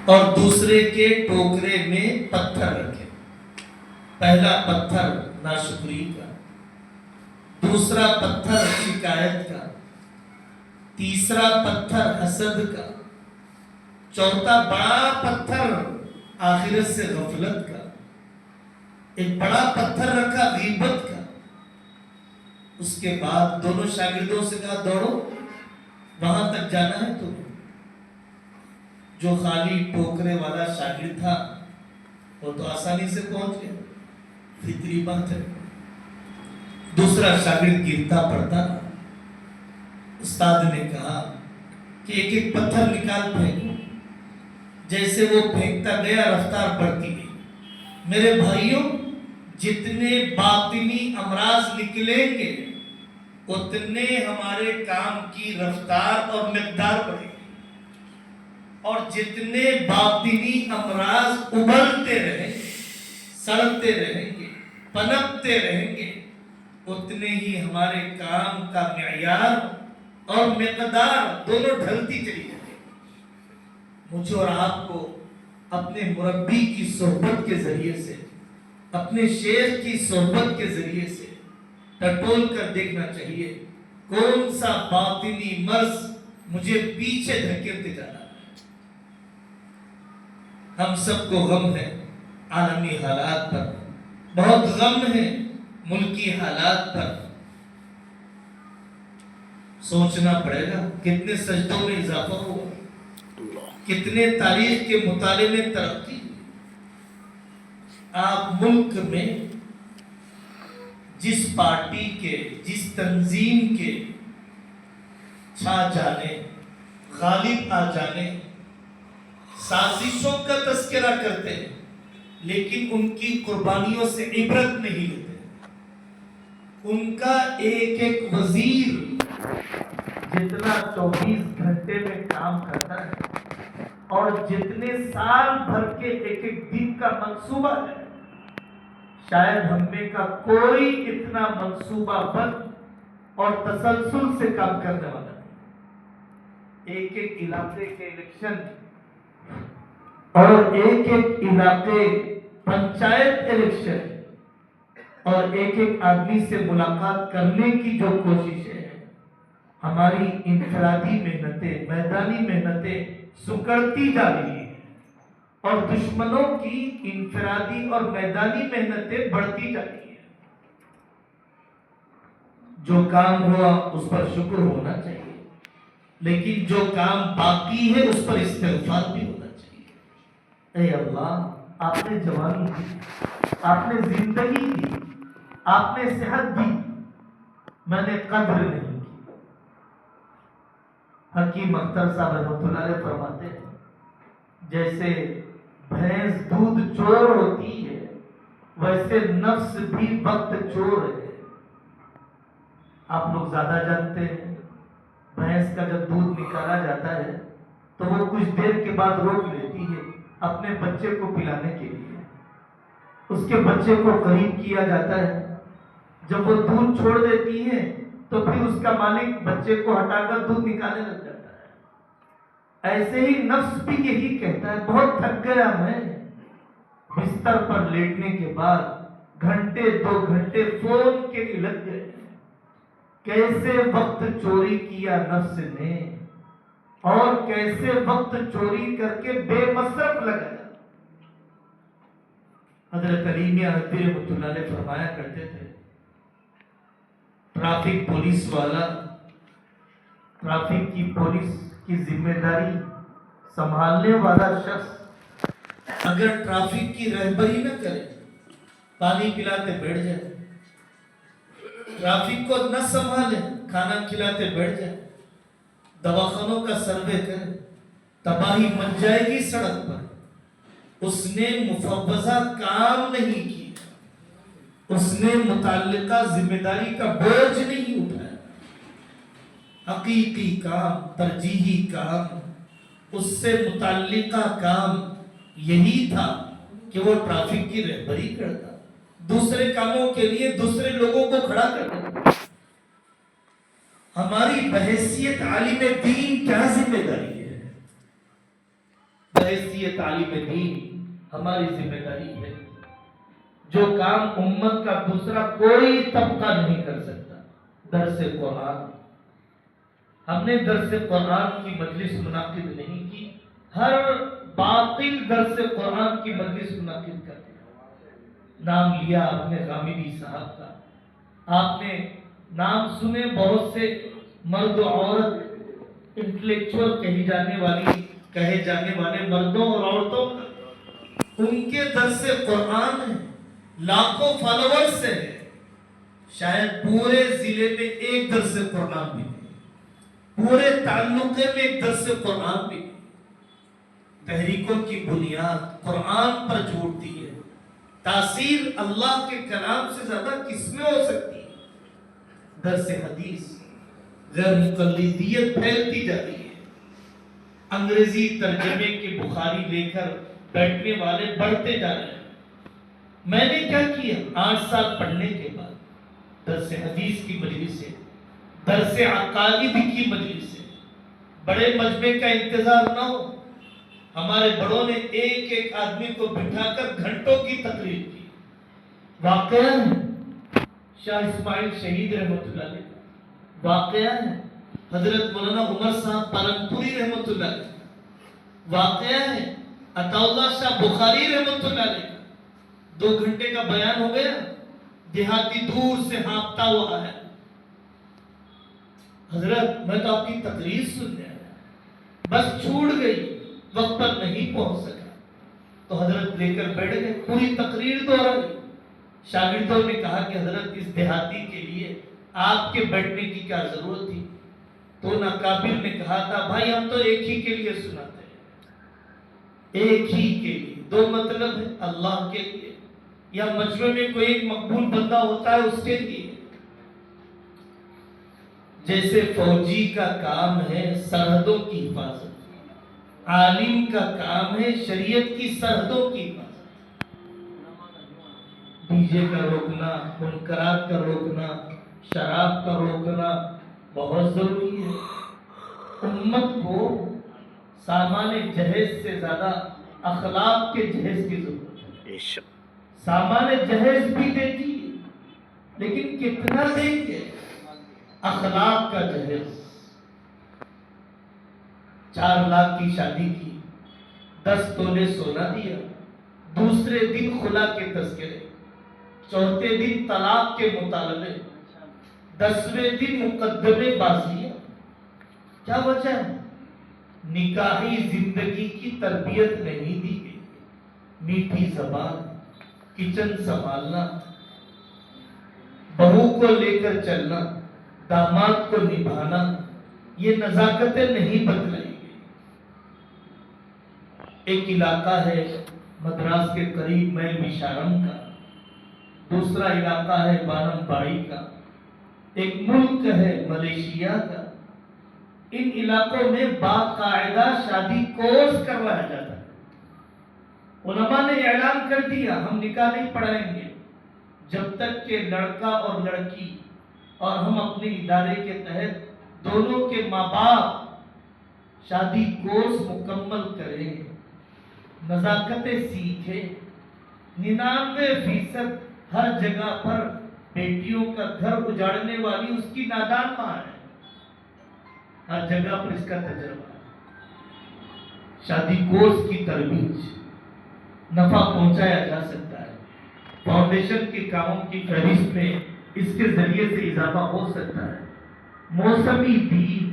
اور دوسرے کے ٹوکرے میں پتھر رکھے. پہلا پتھر ناشکری کا، دوسرا پتھر شکایت کا، تیسرا پتھر حسد کا، چوتھا بڑا پتھر آخرت سے غفلت کا. ایک بڑا پتھر رکھا غیبت کا. اس کے بعد دونوں شاگردوں سے کہا دوڑو، وہاں تک جانا ہے تو. جو خالی ٹوکرے والا شاگرد تھا وہ تو آسانی سے پہنچ گیا، فطری بات ہے. دوسرا شاگرد گرتا پڑتا. استاد نے کہا کہ ایک ایک پتھر نکال پھینکو. جیسے وہ پھینکتا گیا رفتار بڑھتی گئی. میرے بھائیوں، جتنے باطنی امراض نکلیں گے اتنے ہمارے کام کی رفتار اور مقدار بڑھے گی، اور جتنے باطنی امراض ابلتے رہیں گے، سڑتے رہیں گے، پنپتے رہیں گے، اتنے ہی ہمارے کام کا معیار اور مقدار دونوں ڈھلتی چلی جائے گی. مجھے اور آپ کو اپنے مربی کی صحبت کے ذریعے سے، اپنے شیخ کی صحبت کے ذریعے سے ٹٹول کر دیکھنا چاہیے کون سا باطنی مرض مجھے پیچھے دھکیلتے جا رہا ہے. ہم سب کو غم ہے عالمی حالات پر، بہت غم ہے ملکی حالات پر. سوچنا پڑے گا کتنے سجدوں میں اضافہ ہوا، کتنے تاریخ کے مطالعے میں ترقی. آپ ملک میں جس پارٹی کے، جس تنظیم کے چھا جانے، غالب آ جانے، سازشوں کا تذکرہ کرتے ہیں لیکن ان کی قربانیوں سے عبرت نہیں لیتے. ان کا ایک ایک وزیر جتنا 24 گھنٹے میں کام کرتا ہے اور جتنے سال بھر کے ایک ایک دن کا منصوبہ ہے، شاید ہم میں کا کوئی اتنا منصوبہ بند اور تسلسل سے کام کرنے والا نہیں. ایک ایک علاقے کے الیکشن اور ایک ایک علاقے پنچایت الیکشن اور ایک ایک آدمی سے ملاقات کرنے کی جو کوشش ہے، ہماری انفرادی محنتیں، میدانی محنتیں سکڑتی جا رہی ہیں اور دشمنوں کی انفرادی اور میدانی محنتیں بڑھتی جا رہی ہیں. جو کام ہوا اس پر شکر ہونا چاہیے، لیکن جو کام باقی ہے اس پر استغفار بھی ہونا چاہیے. اے اللہ، آپ نے جوانی دی، آپ نے زندگی دی، آپ نے صحت دی، میں نے قدر نہیں کی. حکیم اختر صاحب رحمۃ اللہ علیہ فرماتے ہیں جیسے بھینس دودھ چور ہوتی ہے ویسے نفس بھی وقت چور ہے. آپ لوگ زیادہ جانتے ہیں، بھینس کا جب دودھ نکالا جاتا ہے تو وہ کچھ دیر کے بعد روک لیتی ہے اپنے بچے کو پلانے کے لیے. اس کے بچے کو قریب کیا جاتا ہے، جب وہ دودھ چھوڑ دیتی ہے تو پھر اس کا مالک بچے کو ہٹا کر دودھ نکالنے لگ جاتا ہے. ایسے ہی نفس بھی یہی کہتا ہے بہت تھک گیا میں. بستر پر لیٹنے کے بعد گھنٹے 2 گھنٹے فون کے لیے لگ گئے. کیسے وقت چوری کیا نفس نے اور کیسے وقت چوری کر کے بے مصرف لگایا. حضرت علی میاں حضرت رحمۃ اللہ علیہ فرمایا کرتے تھے ٹریفک پولیس والا، ٹریفک کی پولیس کی ذمہ داری سنبھالنے والا شخص اگر ٹریفک کی رہبری نہ کرے، پانی پلاتے بیٹھ جائے، ٹریفک کو نہ سنبھالے، کھانا کھلاتے بیٹھ جائے، دواخانوں کا سروے کرے، تباہی مچ جائے گی سڑک پر. اس نے مفوضہ کام نہیں کیا، اس نے متعلقہ ذمہ داری کا بوجھ نہیں اٹھایا. حقیقی کام، ترجیحی کام، اس سے متعلقہ کام یہی تھا کہ وہ ٹریفک کی رہبری کرتا، دوسرے کاموں کے لیے دوسرے لوگوں کو کھڑا کرتا. ہماری بحیثیت عالم دین کیا ذمہ داری ہے؟ بحیثیت عالم دین ہماری ذمہ داری ہے۔ جو کام امت کا دوسرا کوئی طبقہ نہیں کر سکتا، درس قرآن۔ ہم نے درس قرآن کی مجلس منعقد نہیں کی، ہر باطل درس قرآن کی مجلس منعقد کر دیا۔ نام لیا آپ نے غامدی صاحب کا، آپ نے نام سنے بہت سے مرد و عورت انٹلیکچوئل کہے جانے والے مردوں اور عورتوں کا، ان کے درس قرآن ہے، لاکھوں فالوورز سے ہے، شاید پورے ضلع میں ایک درس قرآن بھی نہیں، پورے تعلقے میں ایک درس قرآن بھی نہیں۔ تحریکوں کی بنیاد قرآن پر جوڑتی ہے، تاثیر اللہ کے کلام سے زیادہ کس میں ہو سکتی ہے؟ درس حدیث۔ غیر مقلدیت پھیلتی جا رہی ہے، انگریزی ترجمے کے بخاری لے کر بیٹھنے والے بڑھتے جا رہے ہیں۔ میں نے کیا کیا 8 سال پڑھنے کے بعد؟ درس حدیث کی مجلس سے، درس عقائد کی مجلس سے، بڑے مجمع کا انتظار نہ ہو۔ ہمارے بڑوں نے ایک ایک آدمی کو بٹھا کر گھنٹوں کی تقریر کی۔ واقعہ ہے شاہ اسماعیل شہید رحمۃ اللہ علیہ کا، واقعہ ہے حضرت مولانا عمر صاحب پالنپوری رحمۃ اللہ علیہ کا، واقعہ ہے عطا اللہ شاہ بخاری رحمۃ اللہ علیہ کا۔ 2 گھنٹے کا بیان ہو گیا، دیہاتی دور سے ہانپتا ہوا ہے، حضرت میں تو آپ کی تقریر سننے آیا، بس چھوٹ گئی، وقت پر نہیں پہنچ سکا۔ تو حضرت لے کر بیٹھ گئے، پوری تقریر دہرائی۔ شاگردوں نے کہا کہ حضرت اس دیہاتی کے لیے آپ کے بیٹھنے کی کیا ضرورت تھی؟ تو ناقابل نے کہا تھا بھائی ہم تو ایک ہی کے لیے سناتے ہیں، ایک ہی کے لیے۔ 2 مطلب ہے، اللہ کے لیے یا مجمع میں کوئی ایک مقبول بندہ ہوتا ہے اس کے لیے۔ جیسے فوجی کا کام ہے سرحدوں کی حفاظت، عالم کا کام ہے شریعت کی سرحدوں کی حفاظت۔ ڈی جے کا روکنا، منکرات کا روکنا، شراب کا روکنا بہت ضروری ہے۔ امت کو سامان جہیز سے زیادہ اخلاق کے جہیز کی ضرورت ہے۔ سامان جہیز بھی دیتی لیکن کتنا دیں گے؟ اخلاق کا جہیز۔ 4 لاکھ کی شادی کی، 10 تولے سونا دیا، دوسرے دن خلا کے تذکرے، چوتھے دن طلاق کے مطالبے، 10ویں دن مقدمے بازیاں۔ کیا وجہ ہے؟ نکاحی زندگی کی تربیت نہیں دی گئی۔ میٹھی زبان، کچن سنبھالنا، بہو کو لے کر چلنا، داماد کو نبھانا، یہ نزاکتیں نہیں بتلائی گئی۔ ایک علاقہ ہے مدراس کے قریب میل بشارم کا، دوسرا علاقہ ہے بانم باڑی کا، ایک ملک ہے ملیشیا کا۔ ان علاقوں میں باقاعدہ شادی کورس کروایا جاتا ہے۔ علماء نے اعلان کر دیا ہم نکاح نہیں پڑھائیں گے جب تک کہ لڑکا اور لڑکی اور ہم اپنے ادارے کے تحت دونوں کے ماں باپ شادی کورس مکمل کریں، نزاکتیں سیکھیں۔ 99% ہر جگہ پر بیٹیوں کا گھر اجاڑنے والی اس کی نادان ماں ہے، ہر جگہ پر اس کا تجربہ ہے۔ شادی کورس کی ترویج، نفع پہنچایا جا سکتا ہے، فاؤنڈیشن کے کاموں کی فہرست میں اس کے ذریعے سے اضافہ ہو سکتا ہے۔ موسمی دین،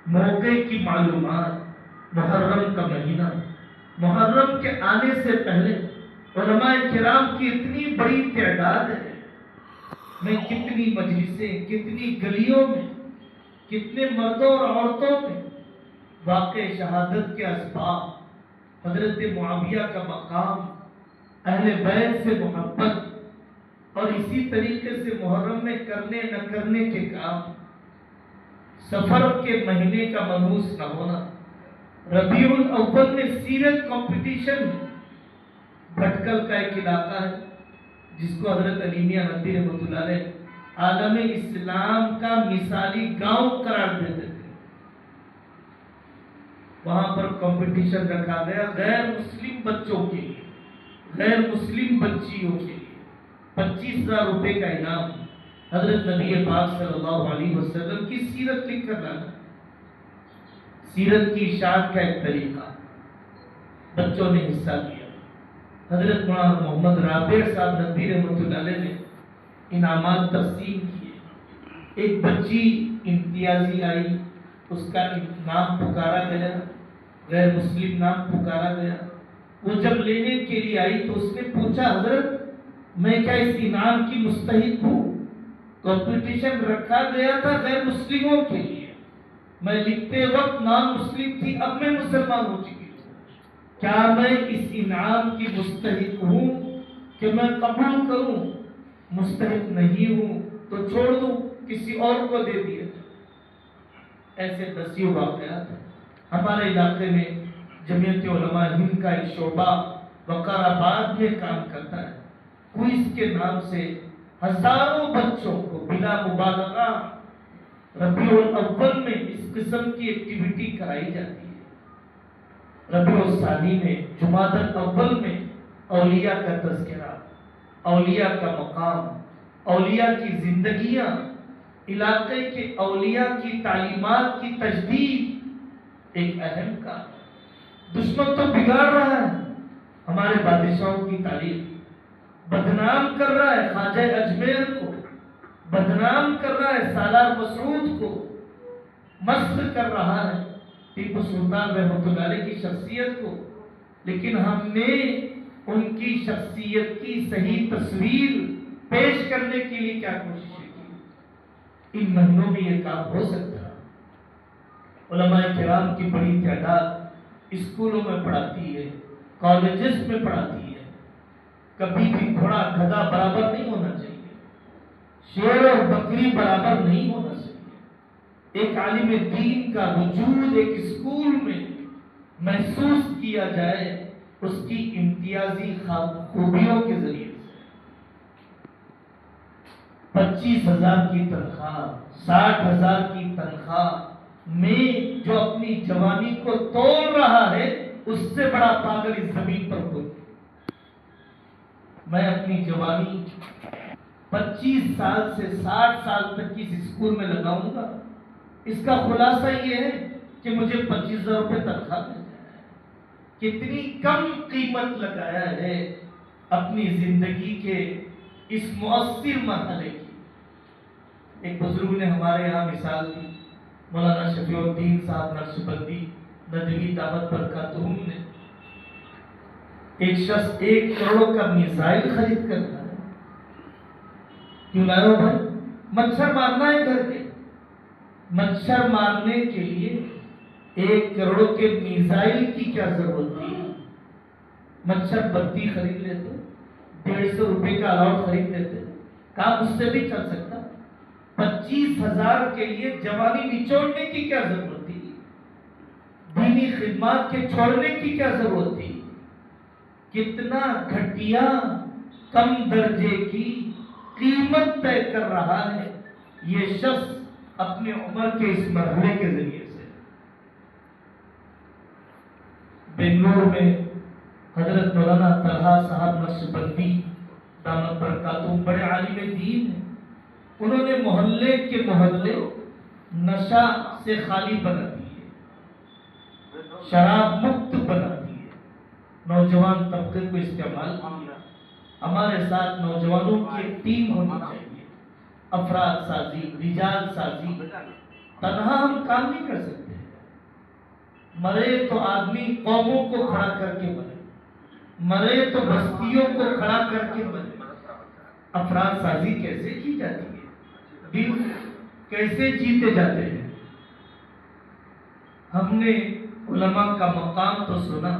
موقع کی معلومات، محرم کا مہینہ، محرم کے آنے سے پہلے علماء کرام کی اتنی بڑی تعداد ہے، میں کتنی مجلسیں، کتنی گلیوں میں، کتنے مردوں اور عورتوں میں واقع شہادت کے اسباب، حضرت معاویہ کا مقام، اہل بیت سے محبت، اور اسی طریقے سے محرم میں کرنے نہ کرنے کے کام، سفر کے مہینے کا منحوس نہ ہونا، ربیع الاول میں سیرت کمپٹیشن۔ بھٹکل کا ایک علاقہ ہے جس کو حضرت علی میاں ندوی رحمۃ اللہ علیہ عالم اسلام کا مثالی گاؤں قرار دیتے تھے۔ وہاں پر کمپٹیشن رکھا گیا غیر مسلم بچوں کے لیے، غیر مسلم بچیوں کے لیے 25,000 روپے کا انعام، حضرت نبی پاک صلی اللہ علیہ وسلم کی سیرت لکھ کر لانا، سیرت کی اشاعت کا ایک طریقہ، بچوں نے حصہ لیا۔ حضرت مولانا محمد رابع صاحب ندوی رحمۃ اللہ علیہ نے انعامات تقسیم کیے، ایک بچی امتیازی آئی، اس کا نام پکارا گیا، غیر مسلم نام پکارا گیا، وہ جب لینے کے لیے آئی تو اس نے پوچھا حضرت میں کیا اس انعام کی مستحق ہوں؟ کمپٹیشن رکھا گیا تھا غیر مسلموں کے لیے، میں لکھتے وقت نام مسلم تھی، اب میں مسلمان ہو چکی ہوں، کیا میں اس انعام کی مستحق ہوں کہ میں قبول کروں؟ مستحق نہیں ہوں تو چھوڑ دوں، کسی اور کو دے دیا۔ ایسے دسیوں واقعات ہیں۔ ہمارے علاقے میں جمعیت علماء ہند کا ایک شعبہ وقار آباد میں کام کرتا ہے، کوئز کے نام سے ہزاروں بچوں کو بلا مبالغہ ربیع الاول میں اس قسم کی ایکٹیویٹی کرائی جاتی ہے۔ ربیع الثانی میں، جمادی الاول میں اولیاء کا تذکرہ، اولیاء کا مقام، اولیاء کی زندگیاں، علاقے کے اولیاء کی تعلیمات کی تجدید ایک اہم کام ہے۔ دشمن تو بگاڑ رہا ہے ہمارے بادشاہوں کی تاریخ، بدنام کر رہا ہے خواجہ اجمیر کو، بدنام کر رہا ہے سالار مسعود کو، مسخ کر رہا ہے ٹیپو سلطان رحمۃ اللہ علیہ کی شخصیت کو، لیکن ہم نے ان کی شخصیت کی صحیح تصویر پیش کرنے کے لیے کیا کوششیں کی؟ ان مہینوں میں یہ کام ہو سکتا ہے۔ علماء کرام کی بڑی تعداد اسکولوں میں پڑھاتی ہے، کالجز میں پڑھاتی ہے۔ کبھی بھی گھوڑا گدھا برابر نہیں ہونا چاہیے، شیر اور بکری برابر نہیں ہونا چاہیے۔ ایک عالم دین کا وجود ایک اسکول میں محسوس کیا جائے اس کی امتیازی خوبیوں کے ذریعے سے۔ 25,000 کی تنخواہ، 60,000 کی تنخواہ میں جو اپنی جوانی کو توڑ رہا ہے، اس سے بڑا پاگل اس زمین پر کوئی۔ میں اپنی جوانی 25 سال سے 60 سال تک کی اس اسکول میں لگاؤں گا، اس کا خلاصہ یہ ہے کہ مجھے 25,000 روپے تنخواہ مل جائے۔ کتنی کم قیمت لگایا ہے اپنی زندگی کے اس مؤثر مرحلے کی۔ ایک بزرگ نے ہمارے یہاں مثال دی، مولانا شفیع الدین صاحب نقشبندی ندوی دعوت برکاتہم نے، ایک شخص 1 کروڑ کا میزائل خرید کر لایا۔ کیوں لایا ہو بھائی؟ مچھر مارنا ہے گھر کے، مچھر مارنے کے لیے 1 کروڑ کے میزائل کی کیا ضرورت تھی؟ مچھر بتی خرید لیتے، 150 روپے کا الاؤٹ خرید لیتے، کام اس سے بھی چل سکتا۔ 25,000 کے لیے جوانی نچوڑنے کی کیا ضرورت تھی؟ دینی خدمات کے چھوڑنے کی کیا ضرورت تھی؟ کتنا گھٹیا کم درجے کی قیمت طے کر رہا ہے یہ شخص اپنے عمر کے اس مرحلے کے ذریعے سے۔ بنگلور میں حضرت مولانا طلحہ صاحب نقشبندی دامت برکاتہم بڑے عالم دین ہیں، انہوں نے محلے کے محلے نشہ سے خالی بنا دیے، شراب مکت بنا دیے، نوجوان طبقے کو استعمال کیا۔ ہمارے ساتھ نوجوانوں کی ایک ٹیم ہونی چاہیے، افراد سازی، رجال سازی۔ تنہا ہم کام نہیں کر سکتے، مرے تو آدمی قوموں کو کھڑا کر کے مرے، مرے تو بستیوں کو کھڑا کر کے مرے۔ افراد سازی کیسے کی جاتی ہے؟ دل کیسے جیتے جاتے ہیں؟ ہم نے علماء کا مقام تو سنا،